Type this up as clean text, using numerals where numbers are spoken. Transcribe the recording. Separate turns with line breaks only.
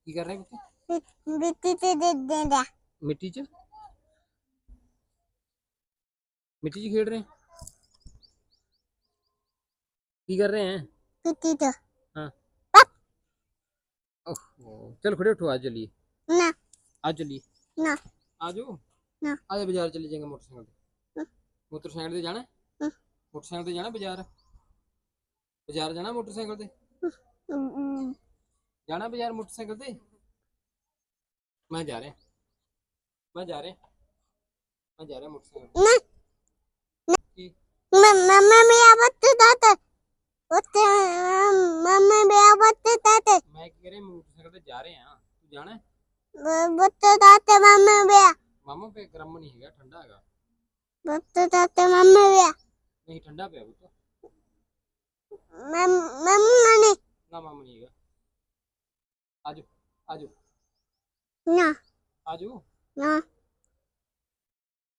ਕੀ ਕਰ ਰਹੇ ਪੁੱਤ?
ਮਿੱਟੀ ਤੇ ਦੇ ਦੇਂਦਾ
ਮਿੱਟੀ 'ਚ ਖੇਡ ਰਹੇ? ਕੀ ਕਰ ਰਹੇ हैं?
ਮਿੱਟੀ ਤੇ
हाँ। ओहो चल खड़े उठो, आज चलिए।
ना
आज चलिए।
ना
आ जाओ।
ना
आज बाजार चले जाएंगे मोटरसाइकिल पे।
हम्म,
मोटरसाइकिल से जाना है?
हम्म,
मोटरसाइकिल से जाना बाजार? बाजार जाना मोटरसाइकिल से?
हम्म,
जाना बाजार मोटरसाइकिल से? मैं जा रहे मैं जा रहे मैं जा रहा मोटरसाइकिल
ना
की।
मम्मा मेरा बच्चे दाते बच्चे मम्मा मेरा बच्चे दाते
मैं कह रहे मोटरसाइकिल पे जा रहे हैं। तू जाना है?
बच्चे दाते मम्मा मेरा
मामा पे गर्म नहीं है, ठंडा है।
बच्चे दाते मम्मा मेरा
नहीं ठंडा पे है वो तो।
मम्मा ने
ना मामा नहीं है। आजो आजो
ना
आजो।
ना